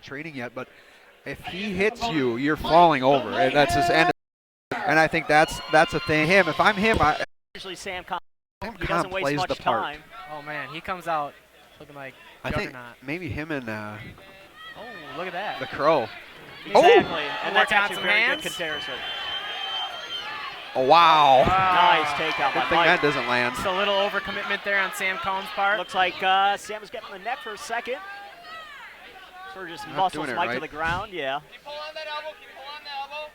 training yet, but if he hits you, you're falling over. And that's his end. And I think that's the thing. If I'm him, usually Sam Combs, he Combs doesn't waste plays much the part. time. Oh man, he comes out looking like I think juggernaut. maybe him and Oh, look at that. the Crow. Exactly, and that's Working on actually a some very hands. good comparison. Oh, wow. Nice takeout Good by thing Mike. that doesn't land. Just a little overcommitment there on Sam Combs' part. Looks like Sam was getting the neck for a second. Sort of just Not muscles doing it Mike right. to the ground, yeah. Keep pulling on that elbow, keep pulling on the elbow.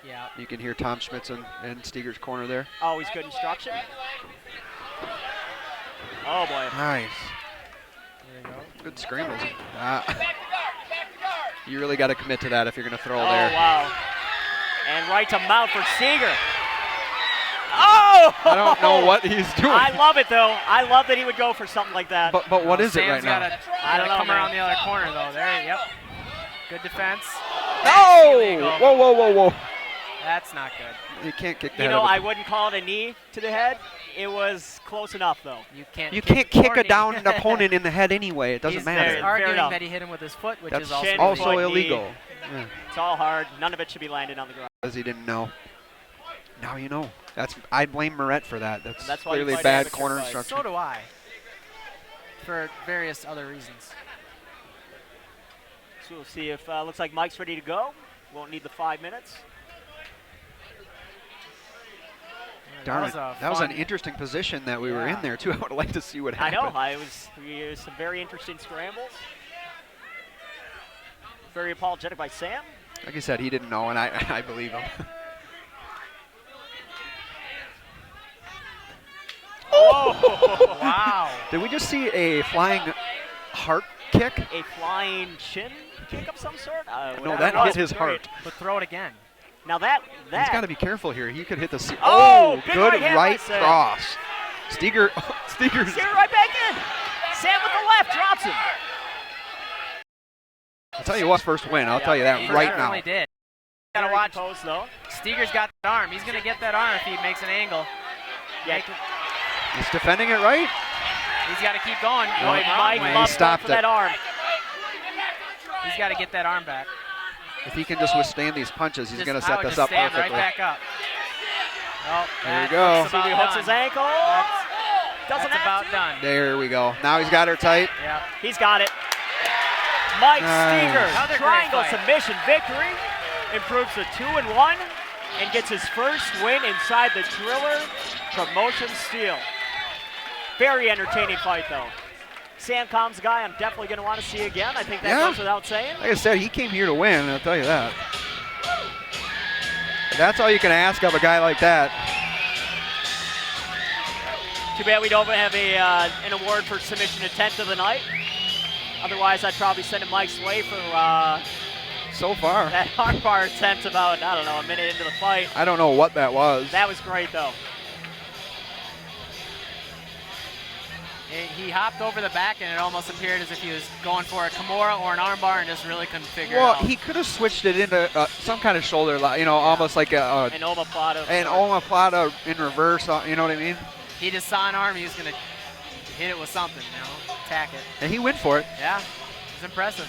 Yeah. You can hear Tom Schmitz in Steager's corner there. Always good instruction. Oh boy. Nice. There you go. Good scrambles. Back to guard, back to guard. You really got to commit to that if you're going to throw Oh there. wow. And right to mount for Steager. Oh! I don't know what he's doing. I love it though. I love that he would go for something like that. But what is it right Sam's now? I don't know. Come around the other corner though. There. Yep. Good defense. No! Illegal. Whoa, whoa, whoa, whoa. That's not good. You can't kick that. You know, I wouldn't call it a knee to the head. It was close enough though. You can't. You can't kick a or down knee. opponent in the head anyway. It doesn't He's matter. arguing enough. that he hit him with his foot, which That's is also shin, also foot, knee. illegal. Yeah. It's all hard. None of it should be landing on the ground. Because he didn't know. Now you know. I blame Moret for that. That's why you clearly fight bad amateur corner fights. instruction. So do I. For various other reasons. So we'll see if looks like Mike's ready to go. Won't need the 5 minutes. Darn it. a That was an fun- interesting position that we were in Yeah. there too. I would like to see what I happened. know. We used some very interesting scrambles. Very apologetic by Sam. Like I said, he didn't know, and I believe him. Oh! Wow. Did we just see a flying heart kick? A flying chin kick of some sort? No, whatever that it was, hit his great. heart. But throw it again. Now that He's got to be careful here. He could hit the. Oh, big good right hand right by Sam. cross. Steager's. Steer right back in. Sam with the left drops him. I'll tell you what, first win. I'll tell you that He right now. certainly did. Gotta Very watch. composed, though. Steager's got that arm. He's gonna get that arm if he makes an angle. Yeah. He's defending it right. He's got to keep going. No, Going wrong Mike way. He loves stopped for that it. arm. He's got to get that arm back. If he can just withstand these punches, he's Just- going to I set would this just up stand perfectly. right back up. Oh, There you that go. looks See if he about hooks his done. ankle. Doesn't That's have about to. done. There we go. Now he's got her tight. Yeah. He's got it. Mike Nice. Steager, Another great triangle fight. submission victory, improves to 2-1, and gets his first win inside the Driller Promotion Steel. Very entertaining fight, though. Sam Combs, a guy I'm definitely going to want to see again. I think that Yeah. goes without saying. Like I said, he came here to win, I'll tell you that. That's all you can ask of a guy like that. Too bad we don't have an award for submission attempt of the night. Otherwise, I'd probably send him Mike's way for So far. that armbar attempt about, I don't know, a minute into the fight. I don't know what that was. That was great, though. He hopped over the back, and it almost appeared as if he was going for a Kimura or an armbar and just really couldn't figure Well, it out. he could have switched it into some kind of shoulder, almost like An omoplata. an omoplata in reverse, you know what I mean? He just saw an arm. He was going to hit it with something, attack it. And he went for it. Yeah, it was impressive.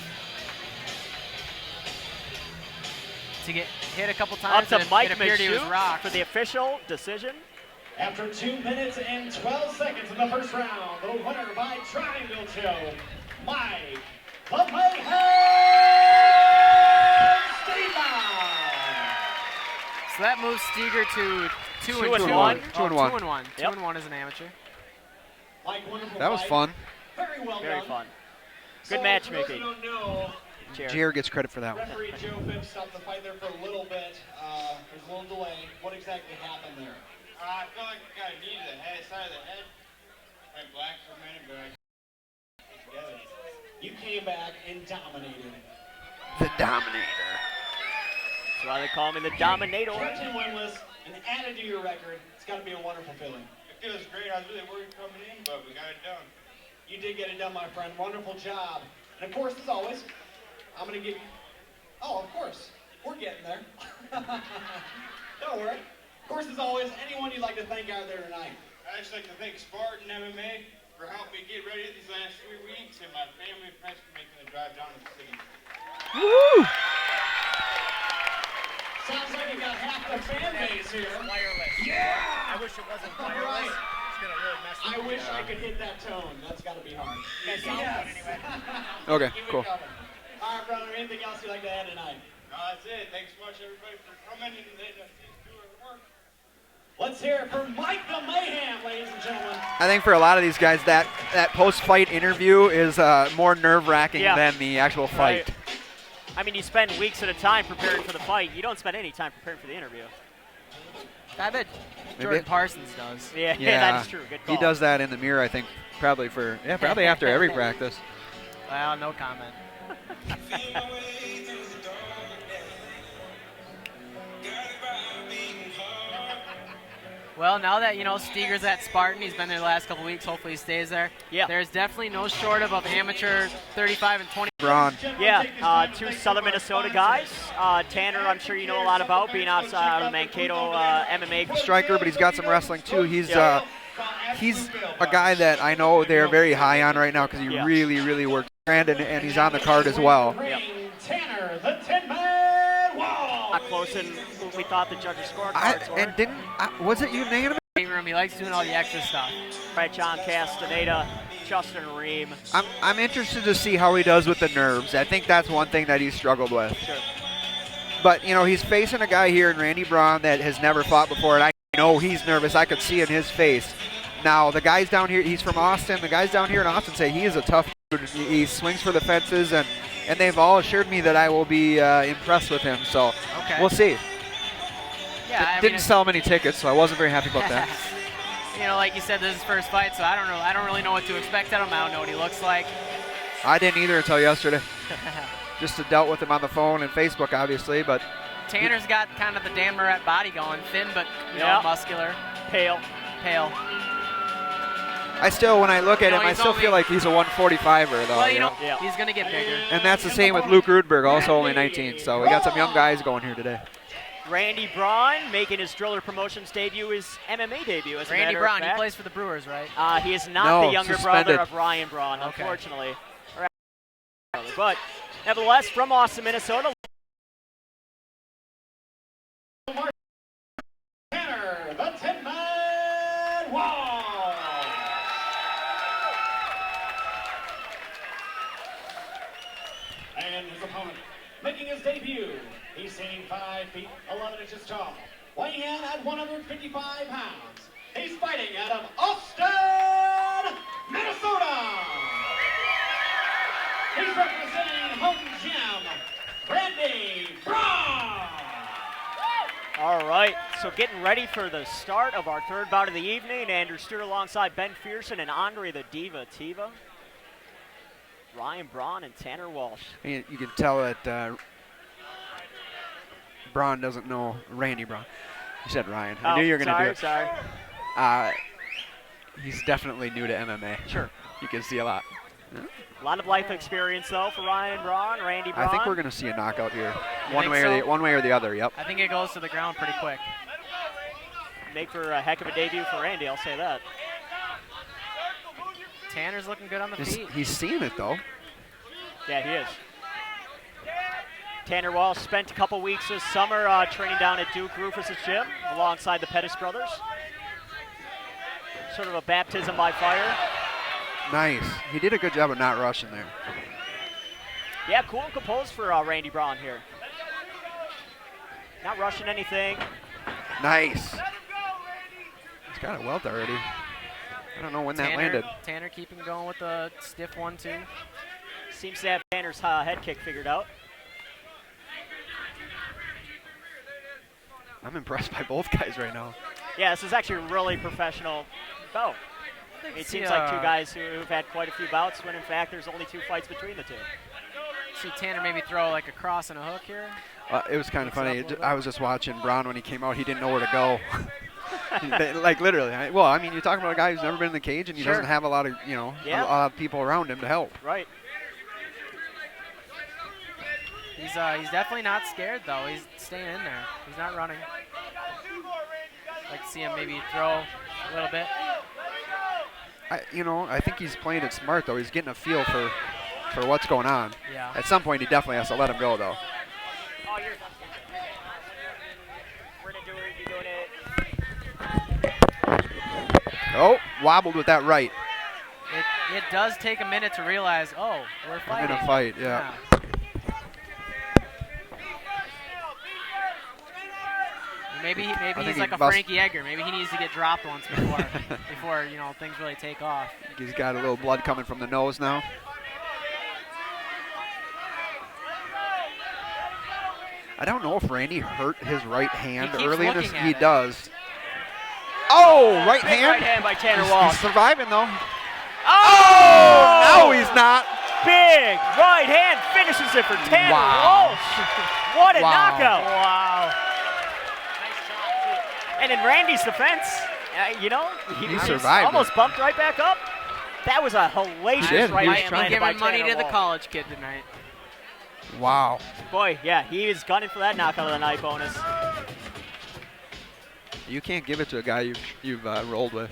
To get hit a couple Up times, to it Mike appeared he was Michoud rocked. for the official decision. After 2 minutes and 12 seconds in the first round, the winner by triangle choke, Mike the Mayhem Steager. So that moves Steager to 2 and 2-1. 2-1. Yep. 2-1 as an amateur. Mike, wonderful That was fight. fun. Very well Very done. fun. So, Good matchmaking. For those who don't know, Cheers. Jared gets credit for that one. referee Joe Phipps stopped the fight there for a little bit. There's a little delay. What exactly happened there? I feel like I got a knee to the head, side of the head. Went black for a minute, but I together. You came back and dominated. The Dominator. That's why they call me the Dominator. Captain winless and added to your record. It's got to be a wonderful feeling. It feels great. I was really worried coming in, but we got it done. You did get it done, my friend. Wonderful job. And of course, as always, I'm going to give you... Oh, of course. We're getting there. Don't worry. Of course, as always, anyone you'd like to thank out there tonight? I'd just like to thank Spartan MMA for helping me get ready these last 3 weeks, and my family and friends for making the drive down to the city. Woo! Sounds like you got half the fan base here. Wireless. Yeah! I wish it wasn't wireless. It's gonna really mess with I me. wish I could hit that tone. That's got to be hard. Yes. Anyway. Okay, Keep it cool. coming. All right, brother. Anything else you'd like to add tonight? No, that's it. Thanks so much, everybody, for coming and letting us do our work. Let's hear it for Mike the Mayhem, ladies and gentlemen. I think for a lot of these guys, that post-fight interview is more nerve-wracking Yeah. than the actual fight. Right. I mean, you spend weeks at a time preparing for the fight. You don't spend any time preparing for the interview. I bet Jordan Parsons does. Yeah, Yeah, that is true. Good call. he does that in the mirror, I think, probably after every practice. Well, no comment. Well, now that, Steager's at Spartan, he's been there the last couple weeks, hopefully he stays there. Yeah. There's definitely no short of amateur 35 and 20. Braun. Yeah, 2 Southern Minnesota guys. Tanner, I'm sure you know a lot about, being outside of the Mankato MMA. Striker, but he's got some wrestling too. He's a guy that I know they're very high on right now because he really works. And he's on the card as well. Yep. Tanner, the 10-man wall. Not close in what we thought the judges' scorecards were. Was it unanimous? Room. He likes doing all the extra stuff. Right, John Castaneda, Justin Ream. I'm interested to see how he does with the nerves. I think that's one thing that he's struggled with. Sure. But, he's facing a guy here in Randy Braun that has never fought before, and I know he's nervous. I could see in his face. Now, the guys down here, he's from Austin. The guys down here in Austin say he is a tough dude. He swings for the fences, and they've all assured me that I will be impressed with him. So we'll see. Yeah, Didn't sell many tickets, so I wasn't very happy about that. Like you said, this is his first fight, so I don't really know what to expect of him. I don't know what he looks like. I didn't either until yesterday. Just dealt with him on the phone and Facebook, obviously, but Tanner's got kind of the Dan Moret body going, thin but muscular, Pale. I still, when I look at him, I still feel like he's a 145er, though. Well, he's going to get bigger. And that's the same with Luke Rudberg, also only 19. So we got some young guys going here today. Randy Braun making his Driller Promotions debut, his MMA debut. As a Randy matter of Braun, he fact. plays for the Brewers, right? He is not the younger suspended. brother of Ryan Braun, Okay. unfortunately. But nevertheless, from Austin, Minnesota. Tanner, the 10-man wall. And his opponent, making his debut, he's standing 5 feet 11 inches tall, weighing in at 155 pounds. He's fighting out of Austin, Minnesota. He's representing home gym, Randy Braun. All right, so getting ready for the start of our third bout of the evening. Andrew Stewart alongside Ben Fearson and Andre the Diva Tiva. Ryan Braun and Tanner Walsh. You can tell that Braun doesn't know Randy Braun. You said Ryan. I knew you were going to do it. Sorry. He's definitely new to MMA. Sure. You can see a lot. A lot of life experience, though, for Ryan Braun, Randy Braun. I think we're going to see a knockout here. Think so? One way or the other, yep. I think it goes to the ground pretty quick. Make for a heck of a debut for Randy, I'll say that. Tanner's looking good on the feet. He's seeing it, though. Yeah, he is. Tanner Walsh spent a couple weeks this summer training down at Duke Rufus' gym alongside the Pettis brothers. Sort of a baptism by fire. Nice. He did a good job of not rushing there. Yeah, cool and composed for Randy Braun here. Not rushing anything. Nice. He's got a welt already. I don't know when that landed. Tanner keeping going with the stiff 1-2. Seems to have Tanner's head kick figured out. I'm impressed by both guys right now. Yeah, this is actually a really professional bout. It seems like two guys who've had quite a few bouts when in fact there's only 2 fights between the two. See Tanner maybe throw like a cross and a hook here. It was kind of funny. I was just watching Braun when he came out. He didn't know where to go. Like literally. Well, I mean, you're talking about a guy who's never been in the cage and he doesn't have a lot of, a lot of people around him to help. Right. He's definitely not scared though. He's staying in there. He's not running. Like to see him maybe throw a little bit. I think he's playing it smart though. He's getting a feel for what's going on. Yeah. At some point, he definitely has to let him go though. Oh, you're we're gonna do it. Oh, wobbled with that right. It does take a minute to realize, oh, we're I'm fighting. in a fight, yeah. Maybe think he's he like a must- Frankie Edgar. Maybe he needs to get dropped once before things really take off. He's got a little blood coming from the nose now. I don't know if Randy hurt his right hand keeps early in this. looking at He it. does. Oh, right Big hand. right hand by Tanner He's Walsh. surviving though. Oh! No, he's not. Big right hand finishes it for Tanner Wow. Walsh. What a Wow. knockout. Wow. And in Randy's defense, he survived almost it. bumped right back up. That was a hellacious He did. right He was hand trying landed by Giving money Tanner to the Walsh. college kid tonight. Wow. Boy, yeah, he is gunning for that knockout of the night bonus. You can't give it to a guy you've rolled with.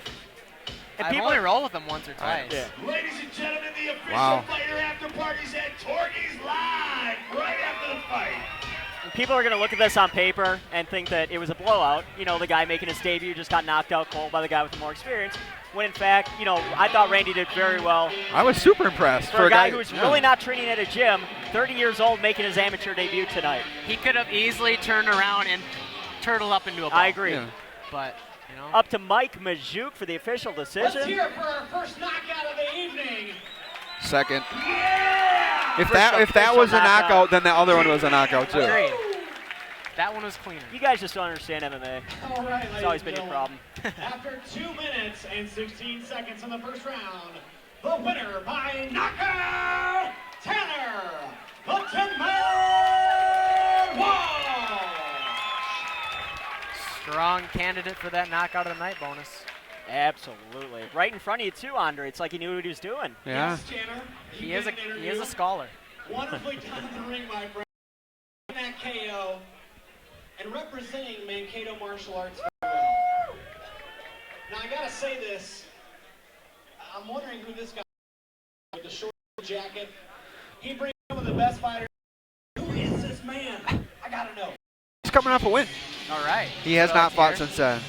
And I've only rolled with him once or twice. Yeah. Ladies and gentlemen, the official Wow. fighter after party's at Torgie's Live right after the fight. And people are going to look at this on paper and think that it was a blowout. The guy making his debut just got knocked out cold by the guy with more experience. When in fact, I thought Randy did very well. I was super impressed For a guy who's really not training at a gym, 30 years old, making his amateur debut tonight. He could have easily turned around and turtled up into a ball. I agree. Yeah. But, Up to Mike Majuk for the official Let's decision. hear it for our first knockout of the evening. Second. Yeah! If First that was a official knockout. knockout, then the other one was a knockout too. agreed. That one was cleaner. You guys just don't understand MMA. All right, It's always been your ladies problem. and gentlemen, After 2 minutes and 16 seconds in the first round, the winner by knockout, Tanner the Tin Man Walsh. Strong candidate for that knockout of the night bonus. Absolutely. Right in front of you too, Andre. It's like he knew what he was doing. Yeah. Yes, Tanner. He is a scholar. Wonderfully done in the ring, my friend. That KO and representing Mankato Martial Arts very well. Now I gotta say this. I'm wondering who this guy is with the short jacket. He brings some of the best fighters. Who is this man? I gotta know. He's coming off a win. All right. He has So not fought here. since then.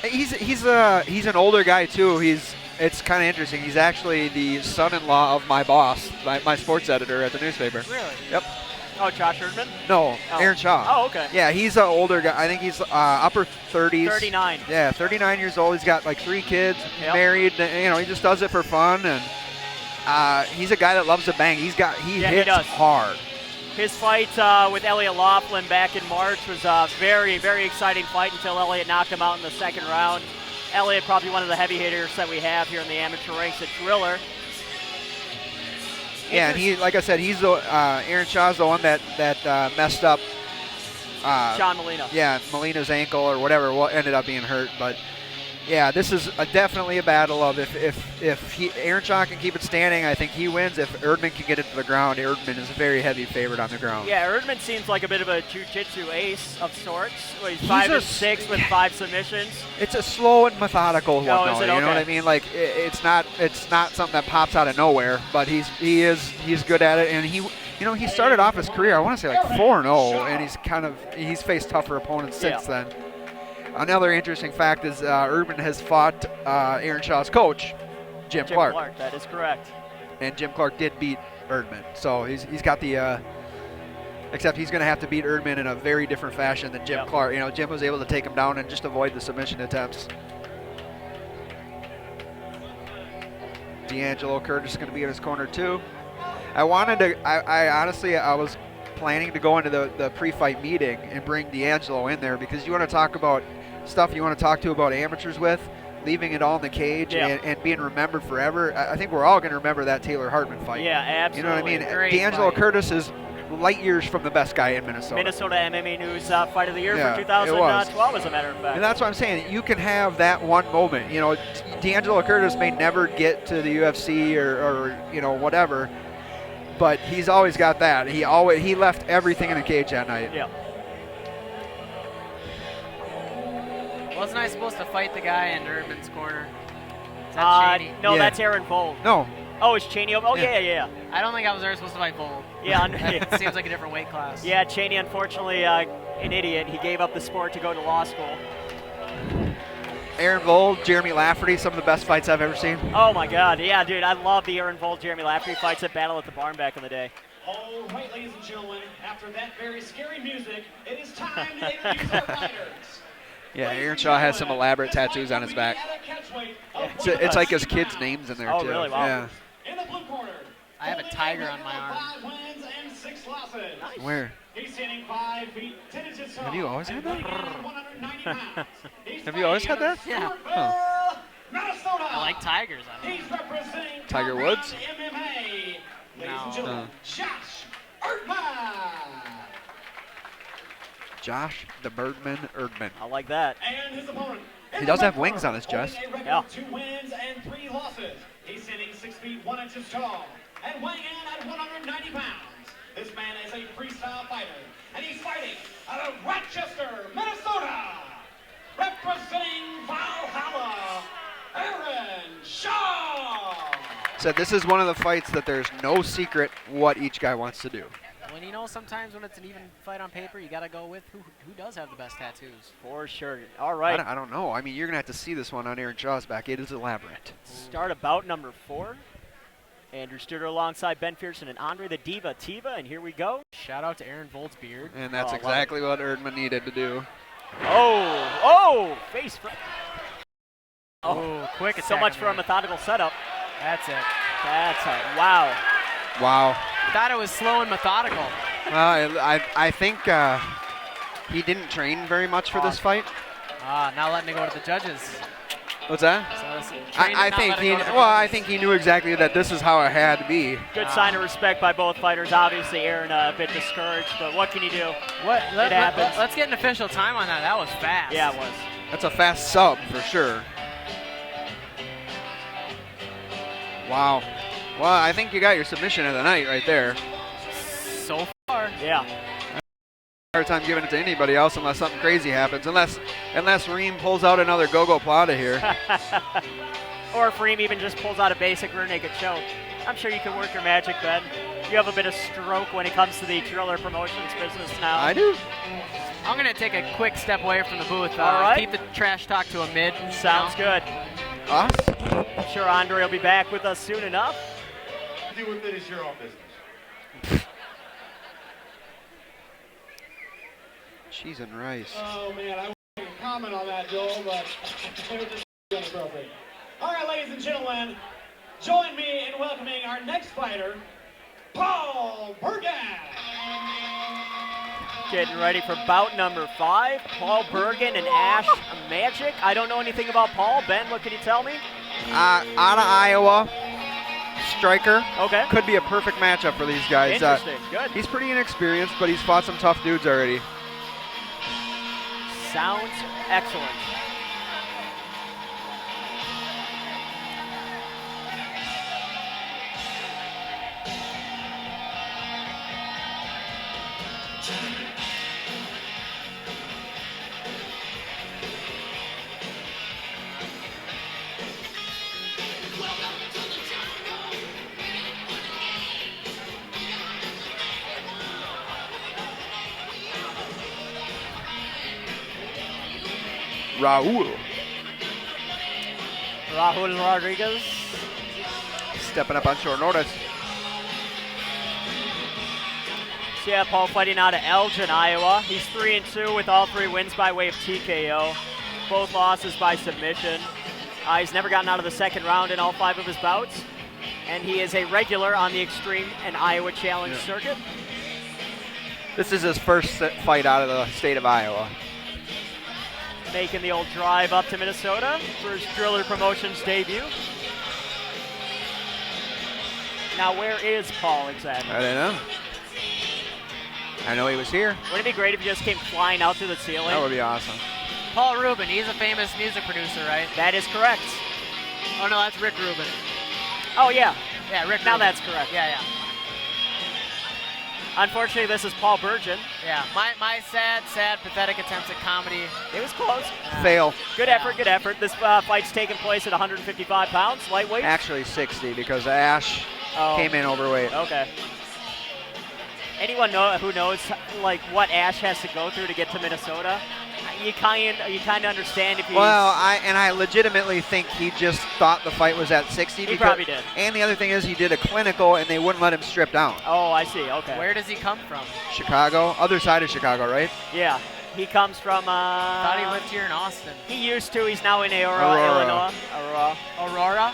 He's an older guy too. It's kind of interesting. He's actually the son-in-law of my boss, my sports editor at the newspaper. Really? Yep. Oh, Josh Erdman? No, Oh. Aaron Shaw. Oh, okay. Yeah, he's an older guy. I think he's upper 30s. 39. Yeah, 39 years old. He's got like 3 kids, Yep. married. He just does it for fun, and he's a guy that loves to bang. He Yeah, he hits does. hard. His fight with Elliot Laughlin back in March was a very, very exciting fight until Elliot knocked him out in the second round. Elliot, probably one of the heavy hitters that we have here in the amateur ranks at Driller. Yeah, and he, like I said, he's the Aaron Shaw's the one that messed up. John Molina. Yeah, Molina's ankle or whatever ended up being hurt, but yeah, this is definitely a battle of if Aaron Shaw can keep it standing, I think he wins. If Erdman can get it to the ground, Erdman is a very heavy favorite on the ground. Yeah, Erdman seems like a bit of a jiu-jitsu ace of sorts. He's He's 5-6 with 5 submissions. It's a slow and methodical one, Oh, is though. it? You know what Okay. I mean? Like it's not something that pops out of nowhere, but he's good at it, and he started off his career, I want to say like 4-0, and he's faced tougher opponents since then. Another interesting fact is Erman has fought Aaron Shaw's coach, Jim Clark. That is correct. And Jim Clark did beat Erdman. So he's got the except he's going to have to beat Erdman in a very different fashion than Jim Clark. Jim was able to take him down and just avoid the submission attempts. D'Angelo Curtis is going to be in his corner too. I honestly was planning to go into the pre-fight meeting and bring D'Angelo in there because you want to talk about stuff you want to talk to about amateurs with, leaving it all in the cage and being remembered forever. I think we're all going to remember that Taylor Hartman fight. Yeah, absolutely. You know what I mean? Great D'Angelo fight. Curtis is light years from the best guy in Minnesota. Minnesota MMA News Fight of the Year Yeah, for it was. 2012, as a matter of fact. And that's what I'm saying. You can have that one moment. D'Angelo Curtis may never get to the UFC or whatever, but he's always got that. He left everything in the cage that night. Yeah. Wasn't I supposed to fight the guy in Erman's corner? Is that Cheney? No, Yeah. that's Aaron Vold. No. Oh, it's Cheney. Oh, Yeah. yeah. I don't think I was ever supposed to fight Vold. Yeah, It seems like a different weight class. yeah. Cheney, unfortunately, an idiot. He gave up the sport to go to law school. Aaron Vold, Jeremy Lafferty, some of the best fights I've ever seen. Oh my God, yeah, dude, I love the Aaron Vold, Jeremy Lafferty fights at Battle at the Barn back in the day. All right, ladies and gentlemen, after that very scary music, it is time to introduce our fighters. Yeah, Aaron Shaw has some elaborate tattoos on his back. It's like his kids' names in there Oh, too. really? Wow. Yeah. In the blue corner, I have a tiger on my arm. 5 wins and 6 losses. Where? He's standing 5 feet 10 inches tall. Have you always and had that? weighing in at 190 pounds. He's Have you always had fighting that? out of Yeah. Steager, Minnesota. I like tigers. I don't know. He's representing Tiger Top Woods? Round MMA. Ladies No. and gentlemen, Josh Erman. Josh the Birdman Erdman. I like that. And his opponent. He does have wings on his chest. Holding a record Yeah. of 2 wins and 3 losses. He's standing 6 feet 1 inches tall and weighing in at 190 pounds. This man is a freestyle fighter, and he's fighting out of Rochester, Minnesota, representing Valhalla, Erman Shaw. Said this is one of the fights that there's no secret what each guy wants to do. When you know, sometimes when it's an even fight on paper, you got to go with who does have the best tattoos. For sure. All right. I don't know. I mean, you're going to have to see this one on Aaron Shaw's back. It is elaborate. Start about number 4. Andrew Studer alongside Ben Pearson and Andre the Diva Tiva, and here we go. Shout out to Aaron Vold's beard. And that's Oh, I love exactly what Erdman needed to do. Oh, face front. Oh, quick attack. So much on for a that. methodical setup. That's it. That's a wow. Wow. Thought it was slow and methodical. Well, I think he didn't train very much for this fight. Now letting it go to the judges. What's that? So I think he knew exactly that this is how it had to be. Good sign of respect by both fighters. Obviously, Aaron a bit discouraged, but what can you do? It happens. Let's get an official time on that. That was fast. Yeah, it was. That's a fast sub for sure. Wow. Well, I think you got your submission of the night right there. So far. Yeah. Hard time giving it to anybody else unless something crazy happens. Unless Reem pulls out another go-go plata here. Or if Reem even just pulls out a basic rear naked choke. I'm sure you can work your magic, Ben. You have a bit of stroke when it comes to the Driller Promotions business now. I do. I'm going to take a quick step away from the booth. All right. Keep the trash talk to a mid. Sounds good. Us? I'm sure Andre will be back with us soon enough. Do with it is your own business. Cheese and rice. Oh man, I wouldn't comment on that, Joel, but it was just inappropriate. All right, ladies and gentlemen, join me in welcoming our next fighter, Paul Bergen. Getting ready for bout number 5. Paul Bergen and Ash Magic. I don't know anything about Paul. Ben, what can you tell me? Out of Iowa, striker. Okay. Could be a perfect matchup for these guys. Interesting. Good. He's pretty inexperienced, but he's fought some tough dudes already. Sounds excellent. Raul Rahul Rodriguez. stepping up on short notice. So yeah, Paul fighting out of Elgin, Iowa. He's 3-2 with all 3 wins by way of TKO. Both losses by submission. He's never gotten out of the second round in all 5 of his bouts. And he is a regular on the Extreme and Iowa Challenge circuit. This is his first fight out of the state of Iowa. Making the old drive up to Minnesota for his Driller Promotions debut. Now, where is Paul exactly? I don't know. I know he was here. Wouldn't it be great if he just came flying out through the ceiling? That would be awesome. Paul Rubin, he's a famous music producer, right? That is correct. Oh, no, that's Rick Rubin. Oh, yeah. Yeah, Rick Now Rubin. that's correct. Yeah. Unfortunately, this is Paul Bergen. Yeah, my sad, pathetic attempts at comedy. It was close. Fail. Good effort, good effort. This fight's taking place at 155 pounds, lightweight. Actually 60 because Ash came in overweight. Okay. Anyone who knows like what Ash has to go through to get to Minnesota? You kind of understand if he's... Well, I legitimately think he just thought the fight was at 60. He probably did. And the other thing is he did a clinical and they wouldn't let him strip down. Oh, I see. Okay. Where does he come from? Chicago, other side of Chicago, right? Yeah. He comes from... Thought he lived here in Austin. He used to. He's now in Illinois. Aurora.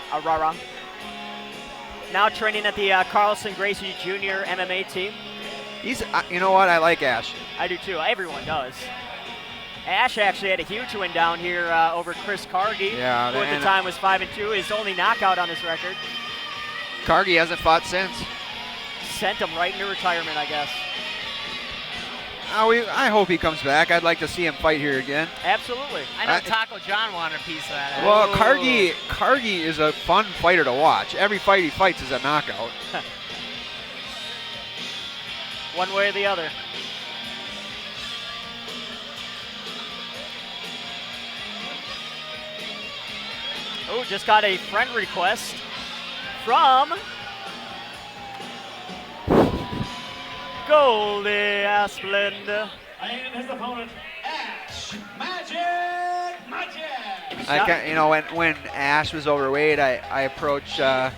Now training at the Carlson Gracie Jr. MMA team. He's, you know what? I like Ash. I do too. Everyone does. Ash actually had a huge win down here over Chris Cargy, who at the time was 5-2. His only knockout on his record. Cargy hasn't fought since. Sent him right into retirement, I guess. I hope he comes back. I'd like to see him fight here again. Absolutely. I know Taco John wanted a piece of that. Well, Cargy is a fun fighter to watch. Every fight he fights is a knockout. One way or the other. Oh, just got a friend request from Goldie Asplund. And his opponent, Ash Magic. When Ash was overweight, I approached Paul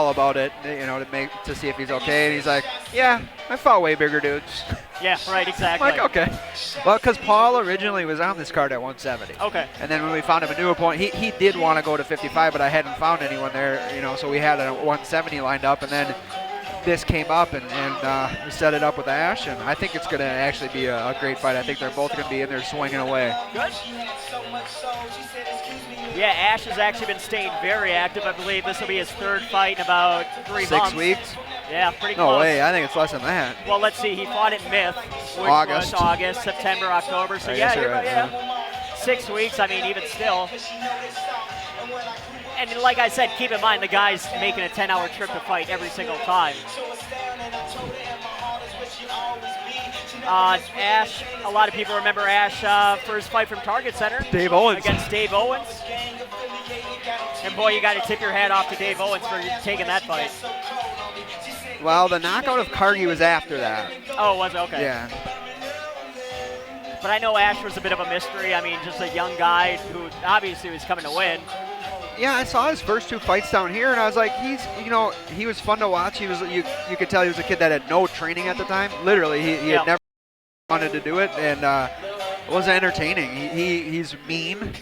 about it, to see if he's okay, and he's like, "Yeah, I fought way bigger dudes." Yeah, right, exactly. I'm like, okay. Well, because Paul originally was on this card at 170. Okay. And then when we found him a new opponent, he did want to go to 55, but I hadn't found anyone there, so we had a 170 lined up, and then this came up, and we set it up with Ash, and I think it's going to actually be a great fight. I think they're both going to be in there swinging away. Good. Yeah, Ash has actually been staying very active. I believe this will be his third fight in about 3 months. 6 weeks? Yeah, pretty close. No way. I think it's less than that. Well, let's see. He fought at Myth, which was August, September, October. So, yeah. 6 weeks. I mean, even still. And like I said, keep in mind the guy's making a 10-hour trip to fight every single time. Ash, a lot of people remember Ash for his fight from Target Center. Dave Owens. Against Dave Owens. And boy, you got to tip your hat off to Dave Owens for taking that fight. Well, the knockout of Cargy was after that. Oh, was it? Okay. Yeah. But I know Ash was a bit of a mystery. I mean, just a young guy who obviously was coming to win. Yeah, I saw his first 2 fights down here, and I was like, he was fun to watch. He was, you could tell he was a kid that had no training at the time. Literally, he had never wanted to do it, and it was entertaining. He's mean.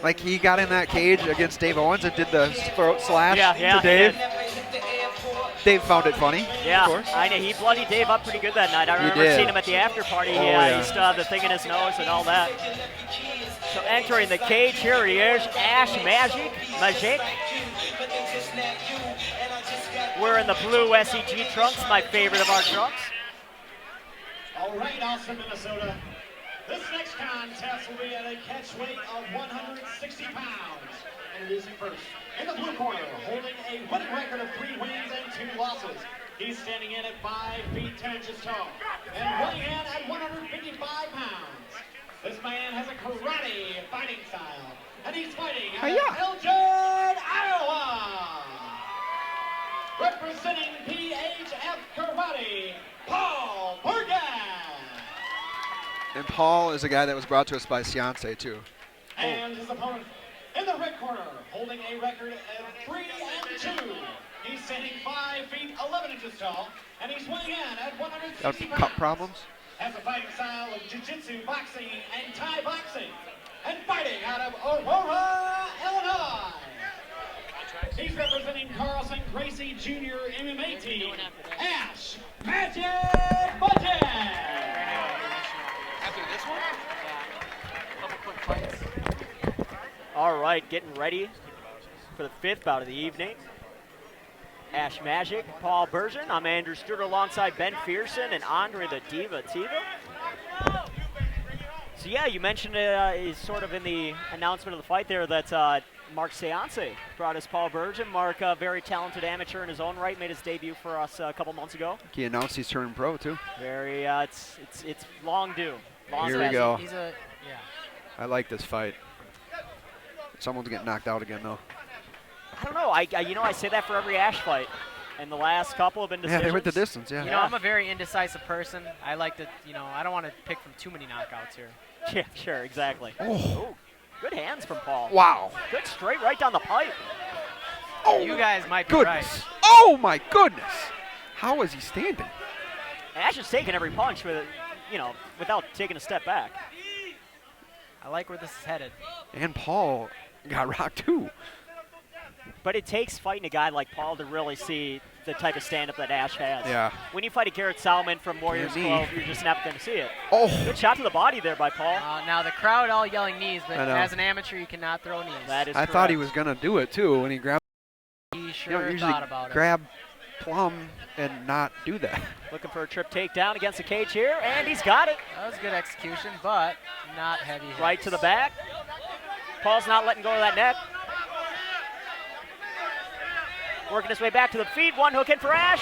Like, he got in that cage against Dave Owens and did the throat slash to Dave. Dave found it funny. Yeah, of course. I know. He bloodied Dave up pretty good that night. I remember seeing him at the after party. He still had the thing in his nose and all that. So entering the cage, here he is, Ash Magic. Wearing the blue SEG trunks, my favorite of our trunks. All right, Austin, Minnesota. This next contest will be at a catch weight of 160 pounds. Introducing first, in the blue corner, holding a winning record of 3 wins and 2 losses. He's standing in at 5 feet 10 inches tall and weighing in at 155 pounds. This man has a karate fighting style, and he's fighting out of Elgin, Iowa. Representing PHF Karate, Paul Bergen. And Paul is a guy that was brought to us by Ciance, too. And his opponent in the red corner, holding a record of 3-2. He's standing 5 feet 11 inches tall, and he's weighing in at 160 pounds. Cup problems? Has a fighting style of jiu-jitsu, boxing, and Thai boxing, and fighting out of Aurora, Illinois. He's representing Carlson Gracie Jr. MMA team, Ash Magic Budget. After this one? Yeah. A couple quick fights. All right, getting ready for the 5th bout of the evening. Ash Magic, Paul Bergen. I'm Andrew Stewart alongside Ben Fearson and Andre the Diva Tiva. So So yeah, you mentioned is sort of in the announcement of the fight there that Mark Seance brought us Paul Bergen. Mark, very talented amateur in his own right, made his debut for us a couple months ago. He announced he's turning pro too. Very, it's long due. Long Here we past. go. He's a yeah. I like this fight. Someone's getting knocked out again though. I don't know. I say that for every Ash fight, and the last couple have been decisions. Yeah, they went the distance. Yeah. You know, I'm a very indecisive person. I like to, I don't want to pick from too many knockouts here. Yeah, sure, exactly. Oh. Ooh, good hands from Paul. Wow. Good straight right down the pipe. Oh, You guys might be goodness. right. Oh my goodness. How is he standing? Ash is taking every punch with, without taking a step back. I like where this is headed. And Paul got rocked too. But it takes fighting a guy like Paul to really see the type of stand-up that Ash has. Yeah. When you fight a Garrett Salmon from Warriors Knee. 12, you're just never going to see it. Oh. Good shot to the body there by Paul. Now the crowd all yelling knees, but I know. as an amateur, you cannot throw knees. That is I correct. thought he was gonna do it too when he grabbed. He You sure don't usually thought about grab Plum and not do that. Looking for a trip takedown against the cage here, and he's got it. it. That was good execution, but not heavy hits. Right to the back. Paul's not letting go of that neck. Working his way back to the feet. One hook in for Ash.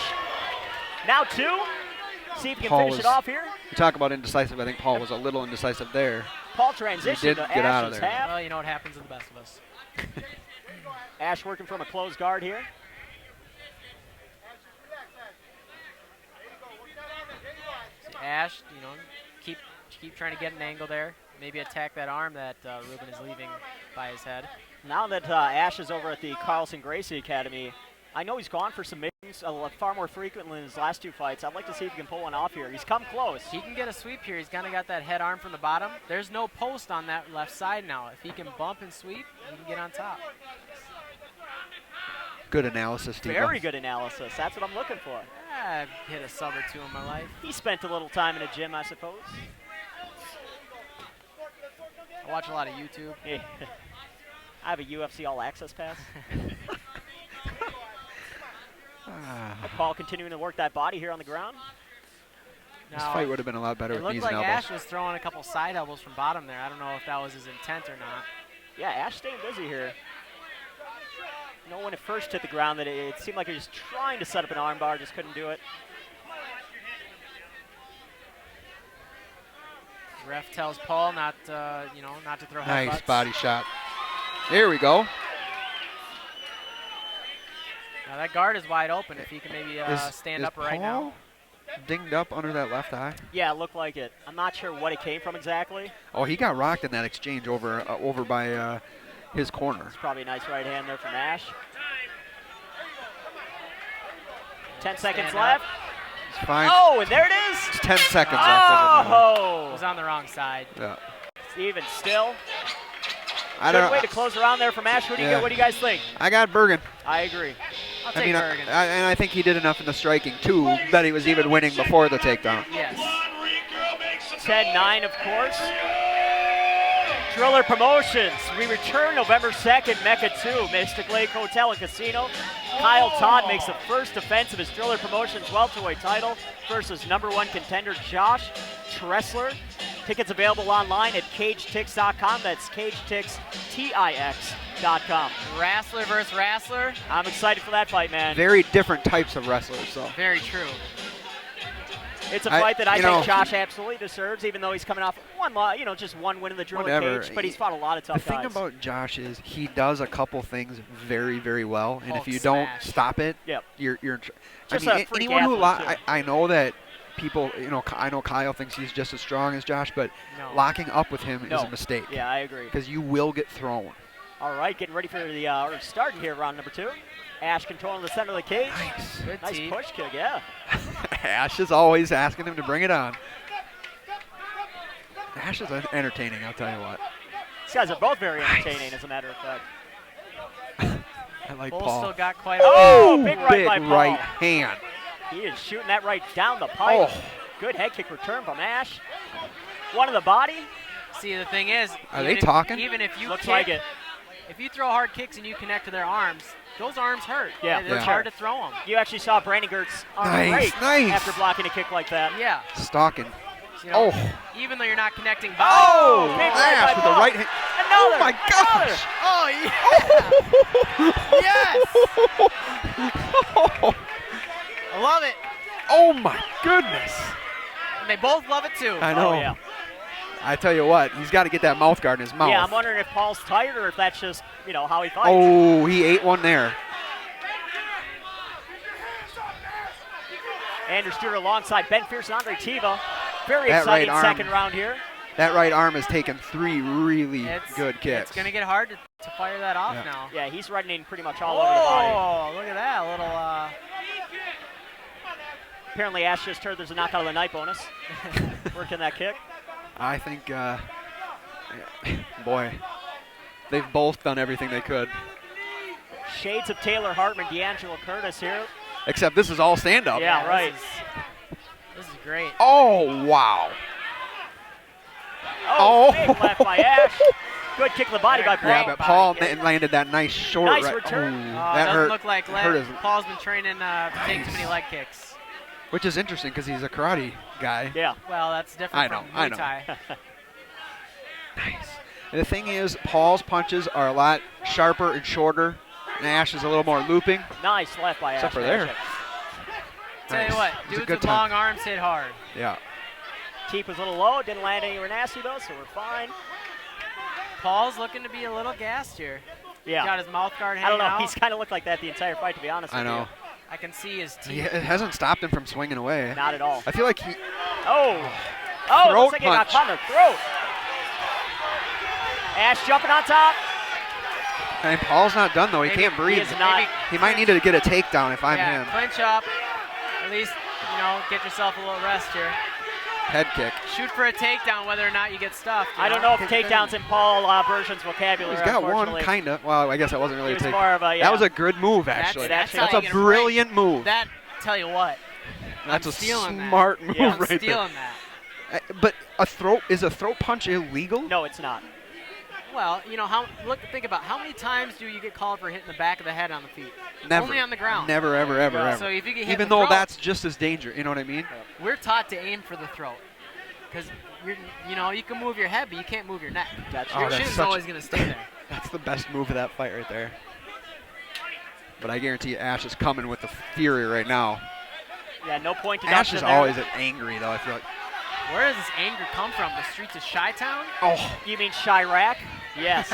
Now two. See if he can Paul finish it was- off here. You talk about indecisive. I think Paul was a little indecisive there. Paul He transitioned did to get out of Ash's there. half. Well, you know what happens to the best of us. Ash working from a closed guard here. See, Ash, keep trying to get an angle there. Maybe attack that arm that Ruben is leaving by his head. Now that Ash is over at the Carlson Gracie Academy, I know he's gone for submissions far more frequently in his last two fights. I'd like to see if he can pull one off here. He's come close. He can get a sweep here. He's kind of got that head arm from the bottom. There's no post on that left side now. If he can bump and sweep, he can get on top. Good analysis, Steve. Very good analysis. That's what I'm looking for. I've hit a sub or two in my life. He spent a little time in a gym, I suppose. I watch a lot of YouTube. Yeah. I have a UFC All Access pass. Paul continuing to work that body here on the ground. This fight would have been a lot better It with looked knees like and elbows. Ash was throwing a couple side elbows from bottom there. I don't know if that was his intent or not. Yeah, Ash staying busy here. When it first hit the ground, that it seemed like he was trying to set up an armbar, just couldn't do it. Ref tells Paul not to throw headbutts. Nice body shot. There we go. Now that guard is wide open. If he can maybe stand is up right Paul now. dinged up under that left eye? Yeah, it looked like it. I'm not sure what it came from exactly. Oh, he got rocked in that exchange over by his corner. It's probably a nice right hand there from Ash. 10 seconds Stand up. left. It's fine. Oh, and there it is. It's 10 seconds left. It Oh, was on the wrong side. Yeah. even still. I don't Good know. way to close around there from Ash. What do you guys think? I got Bergen. I agree. I'll take Bergen. And I think he did enough in the striking too that he was even winning before the takedown. Yes. 10-9, of course. Driller Promotions. We return November 2nd, Mecca 2, Mystic Lake Hotel and Casino. Kyle Todd makes the first defense of his Driller Promotions welterweight title versus #1 contender Josh Tressler. Tickets available online at cagetix.com. That's cagetix.com. Wrestler versus wrestler. I'm excited for that fight, man. Very different types of wrestlers, so. Very true. It's a fight that I you think know, Josh absolutely deserves, even though he's coming off just one win in the Driller cage, but he's fought a lot of tough The thing guys. about Josh is he does a couple things very, very well, and Hulk if you don't smash. stop it, Yep. you're in Just a freak anyone who athlete, too. I know that people, I know Kyle thinks he's just as strong as Josh, but No. locking up with him is a mistake. Yeah, I agree. Because you will get thrown. All right, getting ready for the starting here, round number 2. Ash controlling the center of the cage. Nice. Good Nice tee. push kick, yeah. Ash is always asking him to bring it on. Ash is entertaining, I'll tell you what. These guys are both very entertaining, as a matter of fact. I like Bull Paul. still got quite a Oh, big right by Paul. right hand. He is shooting that right down the pipe. Oh. Good head kick return from Ash. One in the body. See, the thing is, Are even they if- talking? Even if you Looks kick, like it. if you throw hard kicks and you connect to their arms, those arms hurt. Yeah, It's for hard sure. to throw them. You actually saw Brandon Gertz arm Nice, break nice. after blocking a kick like that. Yeah. Stalking. You know, Oh. even though you're not connecting. Oh, big right Ash by with the Paul. right hand. Another. Oh my gosh. Oh yeah. Yes. I love it. Oh my goodness. And they both love it too. I know. Oh, yeah. I tell you what, he's got to get that mouth guard in his mouth. Yeah, I'm wondering if Paul's tired or if that's just, how he fights. Oh, he ate one there. Andrew Stewart alongside Ben Fierce and Andre Tiva. Very That exciting right arm. second round here. That right arm has taken 3 really good kicks. It's going to get hard to fire that off now. Yeah, he's running pretty much all over the body. Oh, look at that. A little, Apparently Ash just heard there's a knockout of the night bonus. Working that kick. I think, boy, they've both done everything they could. Shades of Taylor Hartman, D'Angelo Curtis here. Except this is all stand-up. Yeah, right. This is great. Oh, wow. Oh, big left by Ash. Good kick to the body by Paul. Yeah, but Paul landed that nice short Nice right. return. Ooh, Oh, that doesn't hurt. look like hurt his, Paul's been training to take too many leg kicks. which is interesting because he's a karate guy. Yeah. Well, that's different from I Muay know. Thai. Nice. And the thing is, Paul's punches are a lot sharper and shorter, and Ash is a little more looping. Nice left by Except Ash. for there. Tell you Nice. what, It was a dudes good with time. long arms hit hard. Yeah. Keep was a little low. Didn't land anywhere nasty, though, so we're fine. Paul's looking to be a little gassed here. Yeah. Got his mouth guard I hanging don't know. out. He's kind of looked like that the entire fight, to be honest I with know. I can see his He, teeth. it hasn't stopped him from swinging away. you. Not at all. I feel like he. Oh, looks like he got punch. caught in the throat. Ash jumping on top. And Paul's not done though. He can't breathe. He is not. He might need to get a takedown if I'm Yeah, him. clinch up. At least, get yourself a little rest here. Head kick. Shoot for a takedown whether or not you get stuffed. I don't know if takedown's in Paul Bergen's vocabulary. He's got one unfortunately. kind of. Well, I guess that wasn't really He a was take. more of a, That was a good move actually. That's That's how a you get a brilliant move. That, tell you what. That's I'm a stealing that. smart move Yeah, I'm right stealing there. that. But is a throat punch illegal? No, it's not. Well, think about how many times do you get called for hitting the back of the head on the feet? Never. Only on the ground. Never, ever, ever, Yeah. ever. So if you get hit Even in the though throat, that's just as dangerous, you know what I mean? we're taught to aim for the throat. Because you can move your head, but you can't move your neck. Gotcha. Oh, Your that's chin's such- always going to stay there. That's the best move of that fight right there. But I guarantee you Ash is coming with the fury right now. Yeah, no point to Ash is there. always angry though, I feel like. Where does this anger come from? The streets of Chi-Town? Oh, You mean Chirac? Yes.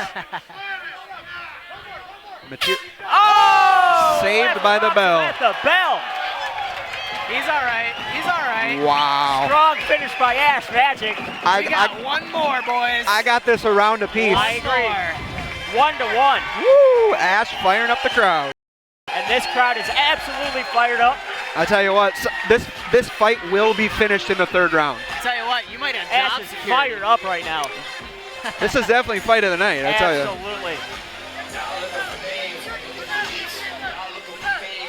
Oh! Saved by the bell. At the bell. He's all right. He's all right. Wow. Strong finish by Ash Magic. We got one more, boys. I got this around a piece. I agree. 1-1. Woo! Ash firing up the crowd. And this crowd is absolutely fired up. I tell you what, this fight will be finished in the third round. Tell you what, you might have Ash job is security. fired up right now. This is definitely fight of the night, I tell you. Absolutely.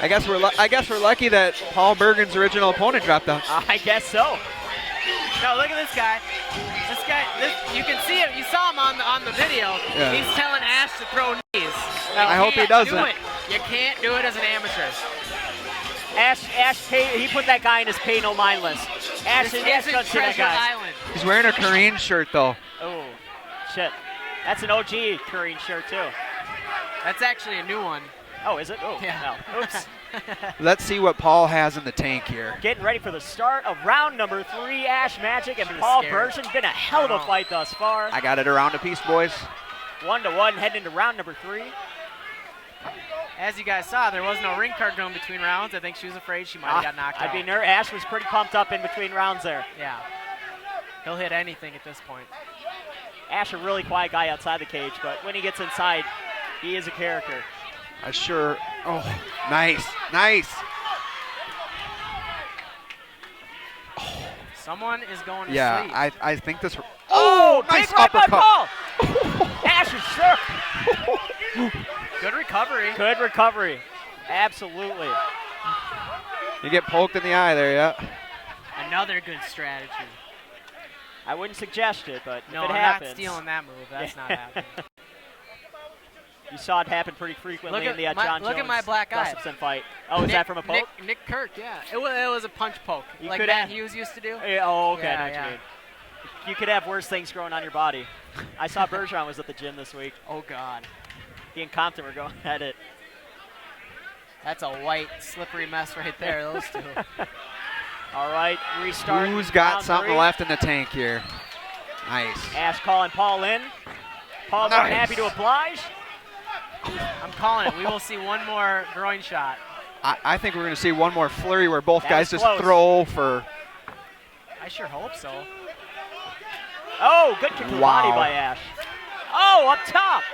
I guess we're lucky that Paul Bergen's original opponent dropped out. I guess so. No, look at this guy. You can see him. You saw him on the video. Yeah. He's telling Ash to throw knees. I hope he doesn't. Do it. You can't do it as an amateur. Ash, he put that guy in his pay no mind list. Ash This Ash isn't doesn't see that Treasure guy. Island. He's wearing a Korean shirt though. Oh, shit. That's an OG Korean shirt too. That's actually a new one. Oh, is it? Oh, Yeah. no. Oops. Let's see what Paul has in the tank here. Getting ready for the start of round number 3. Ash Magic and She was Paul scared. Bergen. Been a hell of a fight thus far. I got it around a piece, boys. 1-1 heading into round number 3. As you guys saw, there was no ring card going between rounds. I think she was afraid she might have got knocked out. I'd be nervous. Ash was pretty pumped up in between rounds there. Yeah. He'll hit anything at this point. Ash a really quiet guy outside the cage, but when he gets inside, he is a character. Oh, nice. Someone is going to Yeah, sleep. I think this. Oh, nice big right by uppercut. Paul. Ash is shook. Good recovery. Good recovery. Absolutely. You get poked in the eye there, yeah. Another good strategy. I wouldn't suggest it, but No, if it I'm happens. not stealing that move. That's not happening. You saw it happen pretty frequently in the John look Jones at my black eye. Gustafson fight. Oh, is that from a poke? Nick Kirk, yeah. It was a punch poke, You like could Matt have- Hughes used to do. Yeah, oh, okay. I know what Yeah, you mean. You could have worse things growing on your body. I saw Bergeron was at the gym this week. Oh, God. He and Compton were going at it. That's a white, slippery mess right there, those two. All right, restart. Who's got round something 3. left in the tank here? Nice. Ash calling Paul in. Paul Nice. happy to oblige. I'm calling it. We will see one more groin shot. I think we're going to see one more flurry where both That guys was just close. throw for. I sure hope so. Oh, good kick to the body Wow. by Ash. Oh, up top.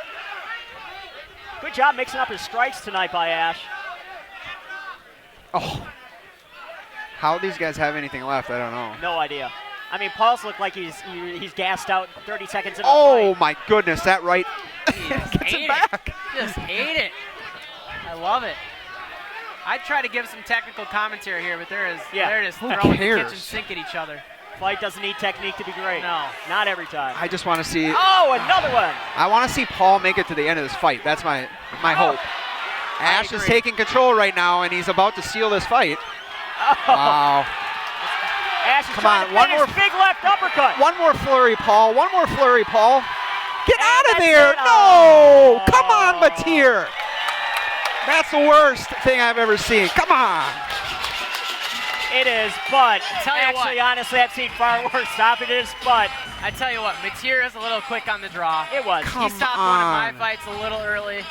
Good job mixing up his strikes tonight by Ash. Oh. How these guys have anything left, I don't know. No idea. I mean, Paul's looked like he's gassed out 30 seconds into Oh, the fight. my goodness, that right Just gets hate it back. Just hate it. I love it. I'd try to give some technical commentary here, but they're just Who throwing the cares? kitchen sink at each other. Fight doesn't need technique to be great. No. Not every time. I just want to see. Oh, another one. I want to see Paul make it to the end of this fight. That's my hope. Ash is agree. taking control right now, and he's about to seal this fight. Oh. Wow. Ash is Come trying on, to one finish. more- Big left uppercut. One more flurry, Paul. One more flurry, Paul. Get out of that's there. it. No. Oh. Come on, Batir. That's the worst thing I've ever seen. Come on. It is, but Tell you actually, what. honestly, I've seen far worse stoppages, but I tell you what, Mateer is a little quick on the draw. it was. Come He stopped one of my on. fights a little early.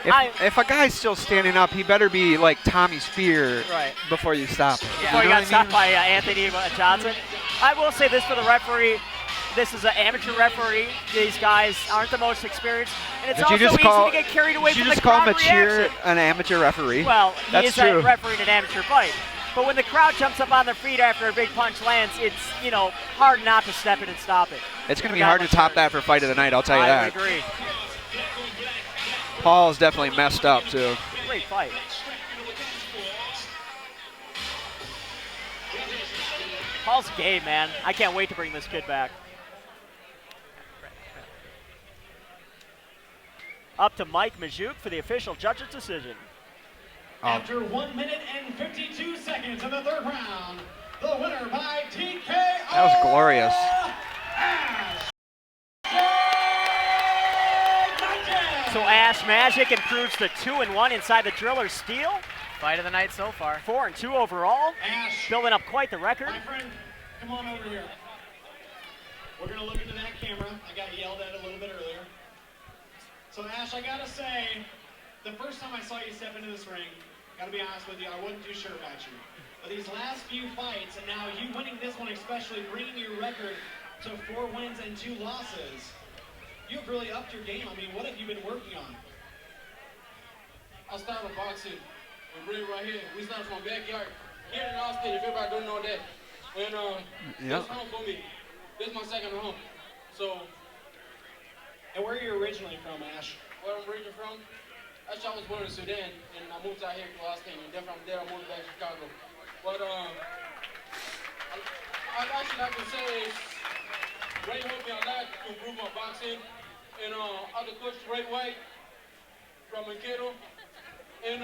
If a guy's still standing up, he better be like Tommy Spear Right. before you stop him. Yeah. Before he You know got what I stopped mean? by Anthony Johnson. I will say this for the referee. This is an amateur referee. These guys aren't the most experienced. And it's Did you also just easy call- to get carried away Did you from the just call crowd Machir reaction. an amateur referee? Well, he That's is true. a referee in an amateur fight. But when the crowd jumps up on their feet after a big punch lands, it's, hard not to step in and stop it. It's going to be Forgot hard to much top hurt. that for fight of the night, I'll tell you I that. agree. Paul's definitely messed up, too. Great fight. Paul's game, man. I can't wait to bring this kid back. Up to Mike Majuk for the official judge's decision. After 1 minute and 52 seconds in the third round, the winner by TKO. That was glorious. Ash Magic. So Ash Magic improves to 2-1 inside the Driller Steel. Fight of the night so far. 4-2 overall. Ash, Building up quite the record. my friend, come on over here. We're going to look into that camera. I got yelled at a little bit earlier. So Ash, I got to say, the first time I saw you step into this ring, got to be honest with you, I wasn't too sure about you. But these last few fights, and now you winning this one especially, bringing your record to 4 wins and 2 losses, you've really upped your game. I mean, what have you been working on? I started with boxing with Ray right here. We started from backyard here in Austin. If everybody don't know that, and this home for me. This is my second home. So, And where are you originally from, Ash? where I'm originally from, actually I was born in Sudan, and I moved out here to Austin, and then from there I moved back to Chicago. But I actually like to say is Ray helped me a lot to improve my boxing, and other coach Ray White from Mankato, and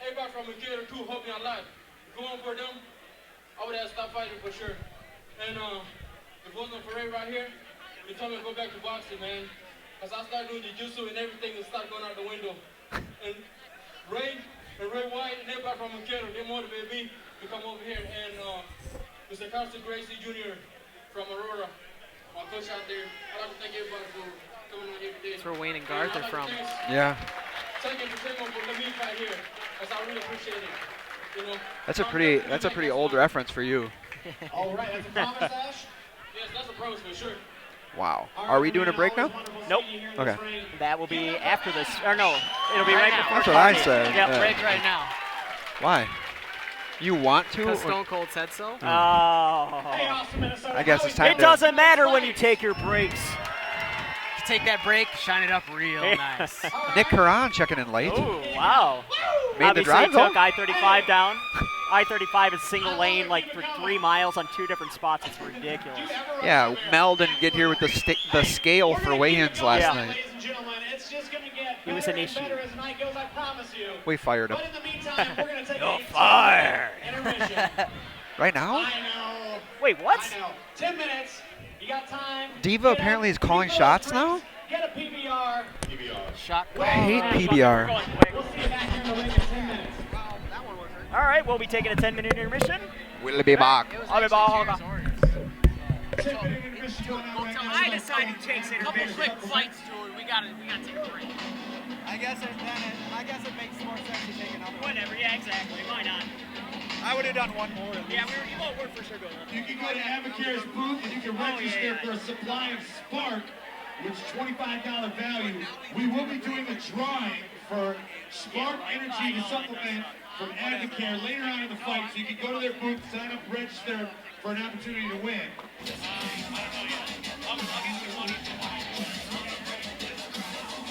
everybody from Mankato too helped me a lot. If it wasn't for them, I would have stopped fighting for sure. And if it wasn't for Ray right here, they told me to go back to boxing, man. Because I started doing jiu-jitsu and everything and started going out the window. And Ray White and everybody from Mankato, they motivated me to come over here. And Mr. Carson Gracie Jr. from Aurora, my coach out there, I'd like to thank everybody for coming on here today. That's where Wayne and Garth are from. Yeah. Thank you for taking over the meet right here, because I really appreciate it. That's a pretty old reference for you. All right, that's a promise, Ash. Yes, that's a promise for sure. Wow. Are we doing a break now? Nope. Okay. That will be after this. Or no, it'll be right Right now. before That's what I Tuesday. said. Yep. Yeah. Break right now. Why? You want to? Because or- Stone Cold said so. Hey, Oh. Austin, Minnesota. I guess it's time It doesn't matter when you take your breaks. Take that break, shine it up real nice. Nick Karan checking in late. Oh, wow. Made the Obviously, drive he took home. I-35 down. I-35 is single lane, like for 3 miles on 2 different spots. It's ridiculous. Yeah, Mel didn't get here with the scale for weigh-ins last Yeah. night. Ladies and gentlemen, it's just He was an issue. Better as the night goes, I promise you. We fired him. But in the meantime, we're going to take You're a fired. intermission. Right now? I know. Wait, what? I know. 10 minutes. You got time. Diva apparently is calling shots now? Get a PBR. Shot I hate We're PBR. going quick. We'll see you back here in the ring in 10 minutes. All right, we'll be taking a 10-minute intermission. We'll be back. I'll be back. 10-minute intermission going on right now. I decided to take intermission. quick fights, dude. We gotta take a break. I guess it makes more sense to take another one. Whatever, yeah, exactly. Why not? I would have done one more. Yeah, we're for sure going. You can go to Avocare's booth and you can register for a supply of Spark, which is $25 value. We will be doing a drawing for Spark Energy to supplement from Avocare later on in the fight. So you can go to their booth, sign up, register for an opportunity to win.